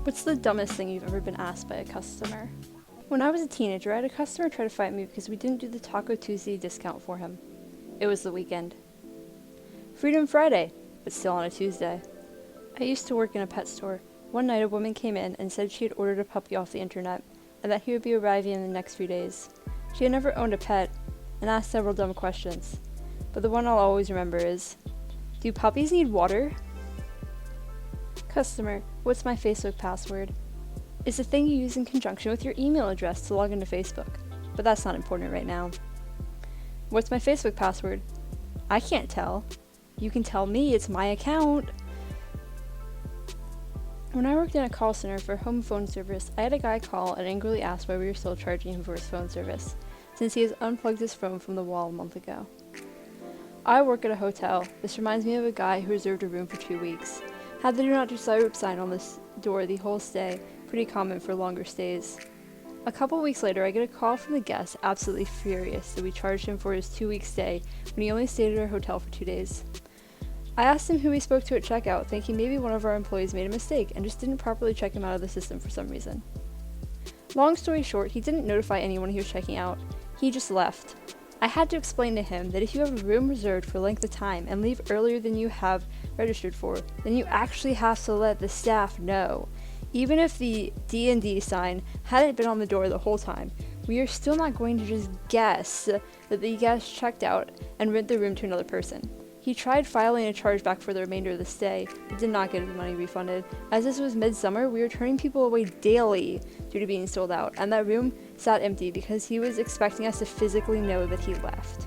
What's the dumbest thing you've ever been asked by a customer? When I was a teenager, I had a customer try to fight me because we didn't do the Taco Tuesday discount for him. It was the weekend. Freedom Friday, but still on a Tuesday. I used to work in a pet store. One night a woman came in and said she had ordered a puppy off the internet and that he would be arriving in the next few days. She had never owned a pet and asked several dumb questions, but the one I'll always remember is, "Do puppies need water?" Customer, what's my Facebook password? It's a thing you use in conjunction with your email address to log into Facebook, but that's not important right now. What's my Facebook password? I can't tell. You can tell me, it's my account. When I worked in a call center for home phone service, I had a guy call and angrily ask why we were still charging him for his phone service, since he has unplugged his phone from the wall a month ago. I work at a hotel. This reminds me of a guy who reserved a room for 2 weeks. Had the do not disturb sign on this door the whole stay, pretty common for longer stays. A couple weeks later, I get a call from the guest, absolutely furious that we charged him for his 2-week stay when he only stayed at our hotel for 2 days. I asked him who he spoke to at checkout, thinking maybe one of our employees made a mistake and just didn't properly check him out of the system for some reason. Long story short, he didn't notify anyone he was checking out. He just left. I had to explain to him that if you have a room reserved for length of time and leave earlier than you have registered for, then you actually have to let the staff know. Even if the D&D sign hadn't been on the door the whole time, we are still not going to just guess that the guest checked out and rent the room to another person. He tried filing a chargeback for the remainder of the stay, but did not get his money refunded. As this was midsummer, we were turning people away daily due to being sold out, and that room sat empty because he was expecting us to physically know that he left.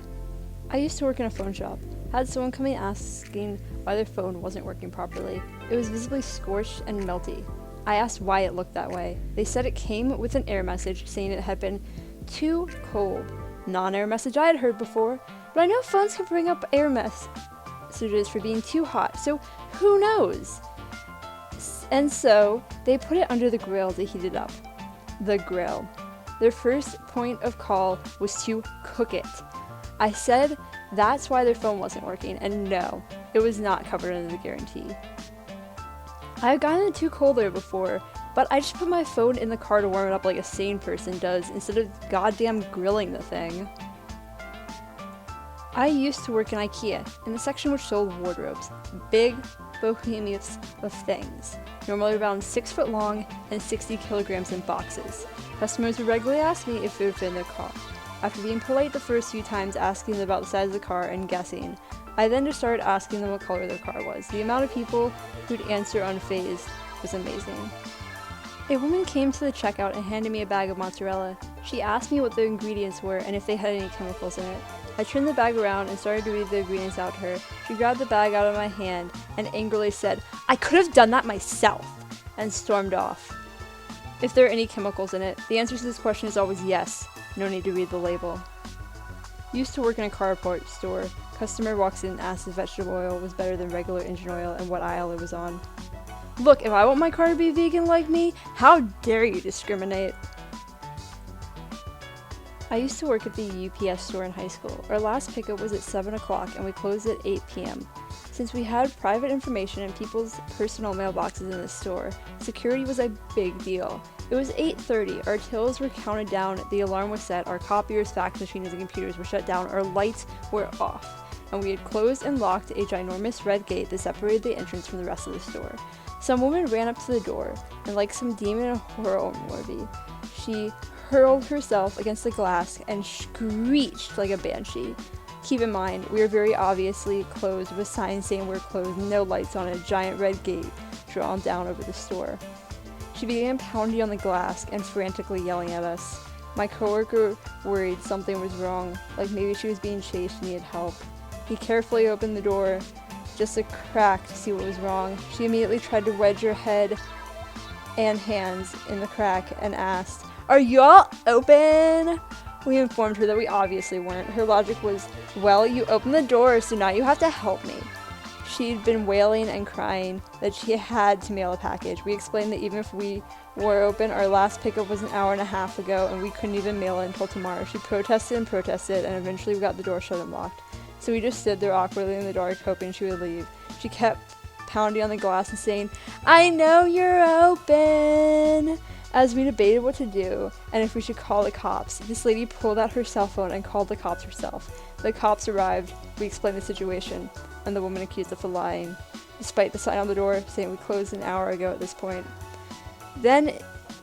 I used to work in a phone shop. Had someone come in asking why their phone wasn't working properly. It was visibly scorched and melty. I asked why it looked that way. They said it came with an error message saying it had been too cold. Non-error message I had heard before, but I know phones can bring up error messages for being too hot, so who knows? And so they put it under the grill to heat it up. The grill. Their first point of call was to cook it. I said that's why their phone wasn't working, and no, it was not covered under the guarantee. I've gotten it too cold there before, but I just put my phone in the car to warm it up like a sane person does instead of goddamn grilling the thing. I used to work in IKEA, in the section which sold wardrobes, big behemoths of things, normally around 6 foot long and 60 kilograms in boxes. Customers would regularly ask me if it would fit in their car. After being polite the first few times asking them about the size of the car and guessing, I then just started asking them what color their car was. The amount of people who'd answer unfazed was amazing. A woman came to the checkout and handed me a bag of mozzarella. She asked me what the ingredients were and if they had any chemicals in it. I turned the bag around and started to read the ingredients out to her. She grabbed the bag out of my hand and angrily said, "I could have done that myself," and stormed off. If there are any chemicals in it, the answer to this question is always yes. No need to read the label. Used to work in a car report store. Customer walks in and asks if vegetable oil was better than regular engine oil and what aisle it was on. Look, if I want my car to be vegan like me, how dare you discriminate? I used to work at the UPS store in high school. Our last pickup was at 7 o'clock and we closed at 8 p.m. Since we had private information in people's personal mailboxes in the store, security was a big deal. It was 8:30, our tills were counted down, the alarm was set, our copiers, fax machines, and computers were shut down, our lights were off, and we had closed and locked a ginormous red gate that separated the entrance from the rest of the store. Some woman ran up to the door, and like some demon in a horror movie, she hurled herself against the glass and screeched like a banshee. Keep in mind, we are very obviously closed with signs saying we're closed, no lights on a giant red gate drawn down over the store. She began pounding on the glass and frantically yelling at us. My coworker worried something was wrong, like maybe she was being chased and needed help. He carefully opened the door, just a crack to see what was wrong. She immediately tried to wedge her head and hands in the crack and asked, "Are y'all open?" We informed her that we obviously weren't. Her logic was, "Well, you opened the door, so now you have to help me." She'd been wailing and crying that she had to mail a package. We explained that even if we were open, our last pickup was an hour and a half ago and we couldn't even mail it until tomorrow. She protested and protested, and eventually we got the door shut and locked. So we just stood there awkwardly in the dark hoping she would leave. She kept pounding on the glass and saying, "I know you're open." As we debated what to do and if we should call the cops, this lady pulled out her cell phone and called the cops herself. The cops arrived, we explained the situation, and the woman accused us of lying, despite the sign on the door saying we closed an hour ago at this point. Then,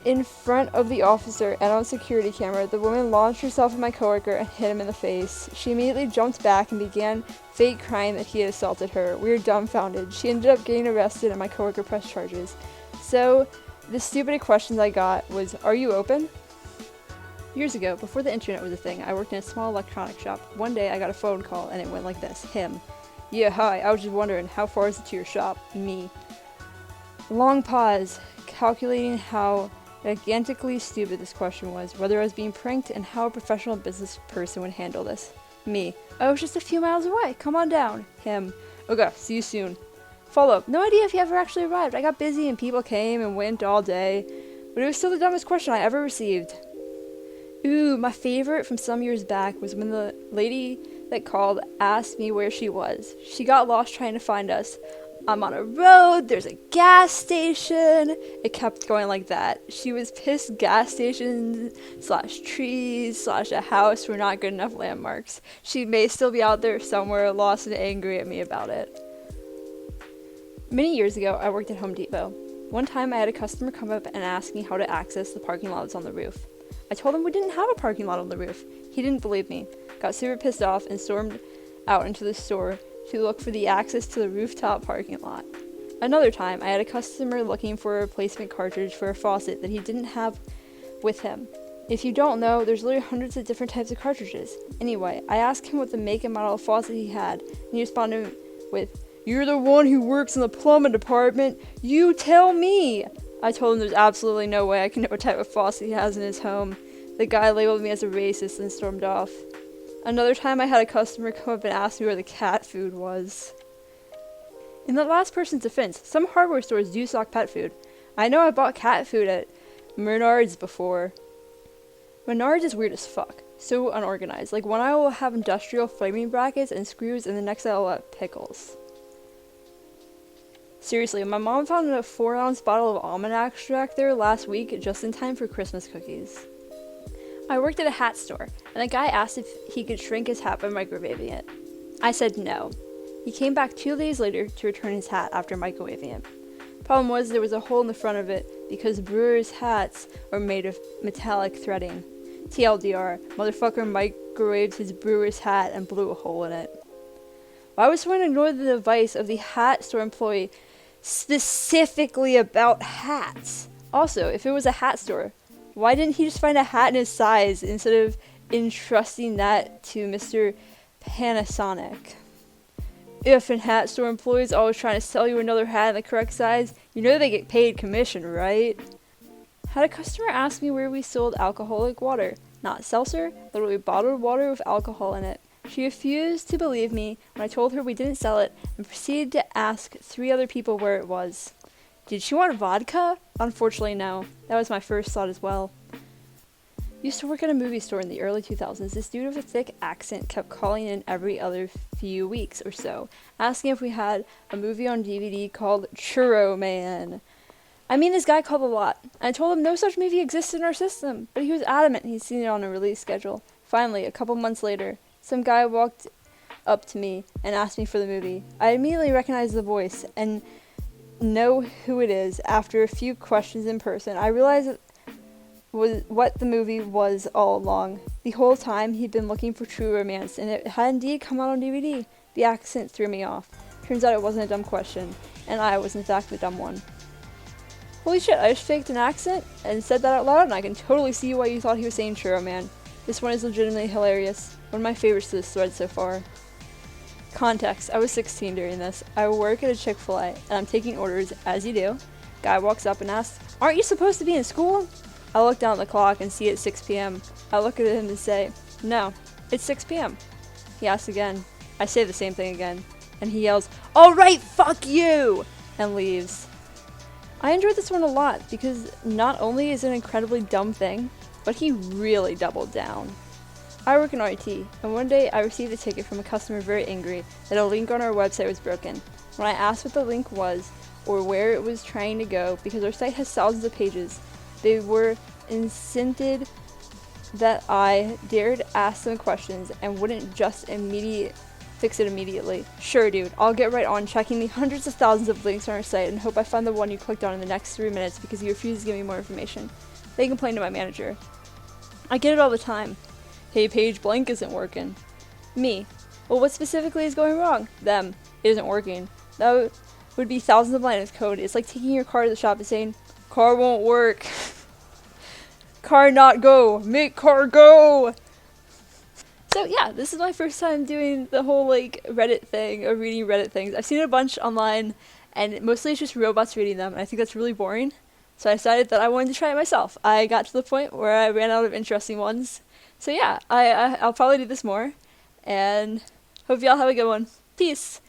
in front of the officer and on security camera, the woman launched herself at my coworker and hit him in the face. She immediately jumped back and began fake crying that he had assaulted her. We were dumbfounded. She ended up getting arrested and my coworker pressed charges. So, the stupid questions I got was, "Are you open?" Years ago, before the internet was a thing, I worked in a small electronics shop. One day I got a phone call and it went like this. Him. "Yeah, hi, I was just wondering, how far is it to your shop?" Me. Long pause, calculating how gigantically stupid this question was, whether I was being pranked, and how a professional business person would handle this. Me. "Oh, it's just a few miles away. Come on down." Him. "Okay, see you soon." Follow-up. "No idea if he ever actually arrived. I got busy and people came and went all day. But it was still the dumbest question I ever received." Ooh, my favorite from some years back was when the lady that called asked me where she was. She got lost trying to find us. "I'm on a road, there's a gas station." It kept going like that. She was pissed gas stations / trees / a house were not good enough landmarks. She may still be out there somewhere, lost and angry at me about it. Many years ago, I worked at Home Depot. One time I had a customer come up and ask me how to access the parking lot that's on the roof. I told him we didn't have a parking lot on the roof. He didn't believe me, got super pissed off, and stormed out into the store to look for the access to the rooftop parking lot. Another time, I had a customer looking for a replacement cartridge for a faucet that he didn't have with him. If you don't know, there's literally hundreds of different types of cartridges. Anyway, I asked him what the make and model of faucet he had, and he responded with, "You're the one who works in the plumbing department. You tell me." I told him there's absolutely no way I can know what type of faucet he has in his home. The guy labeled me as a racist and stormed off. Another time I had a customer come up and ask me where the cat food was. In the last person's defense, some hardware stores do stock pet food. I know I bought cat food at Menards before. Menards is weird as fuck. So unorganized. Like one aisle will have industrial framing brackets and screws, and the next aisle will have pickles. Seriously, my mom found a 4-ounce bottle of almond extract there last week just in time for Christmas cookies. I worked at a hat store, and the guy asked if he could shrink his hat by microwaving it. I said no. He came back 2 days later to return his hat after microwaving it. Problem was there was a hole in the front of it because brewers' hats are made of metallic threading. TLDR, motherfucker microwaved his brewer's hat and blew a hole in it. Why would someone ignore the advice of the hat store employee specifically about hats? Also, if it was a hat store, why didn't he just find a hat in his size instead of entrusting that to Mr. Panasonic? If an hat store employee is always trying to sell you another hat in the correct size, you know they get paid commission, right? Had a customer ask me where we sold alcoholic water. Not seltzer, literally bottled water with alcohol in it. She refused to believe me when I told her we didn't sell it and proceeded to ask 3 other people where it was. Did she want vodka? Unfortunately, no. That was my first thought as well. Used to work at a movie store in the early 2000s. This dude with a thick accent kept calling in every other few weeks or so, asking if we had a movie on DVD called Churro Man. I mean, this guy called a lot. I told him no such movie existed in our system, but he was adamant he'd seen it on a release schedule. Finally, a couple months later, some guy walked up to me and asked me for the movie. I immediately recognized the voice and know who it is. After a few questions in person, I realized it was what the movie was all along. The whole time he'd been looking for True Romance, and it had indeed come out on DVD. The accent threw me off. Turns out it wasn't a dumb question, and I was in fact the dumb one. Holy shit, I just faked an accent and said that out loud, and I can totally see why you thought he was saying Churro Man. This one is legitimately hilarious. One of my favorites to this thread so far. Context, I was 16 during this. I work at a Chick-fil-A, and I'm taking orders, as you do. Guy walks up and asks, "Aren't you supposed to be in school?" I look down at the clock and see it's 6 p.m. I look at him and say, "No, it's 6 p.m. He asks again. I say the same thing again, and he yells, "Alright, fuck you!" and leaves. I enjoyed this one a lot because not only is it an incredibly dumb thing, but he really doubled down. I work in IT, and one day I received a ticket from a customer very angry that a link on our website was broken. When I asked what the link was, or where it was trying to go, because our site has thousands of pages, They were incented that I dared ask them questions and wouldn't just fix it immediately. Sure, dude, I'll get right on checking the hundreds of thousands of links on our site and hope I find the one you clicked on in the next 3 minutes because you refuse to give me more information. They complain to my manager. I get it all the time. Hey, page blank isn't working. Me. Well, what specifically is going wrong? Them. It isn't working. That would be thousands of lines of code. It's like taking your car to the shop and saying, car won't work. Car not go. Make car go. So yeah, this is my first time doing the whole like Reddit thing of reading Reddit things. I've seen it a bunch online, and mostly it's just robots reading them, and I think that's really boring. So I decided that I wanted to try it myself. I got to the point where I ran out of interesting ones. So yeah, I'll probably do this more, and hope y'all have a good one. Peace!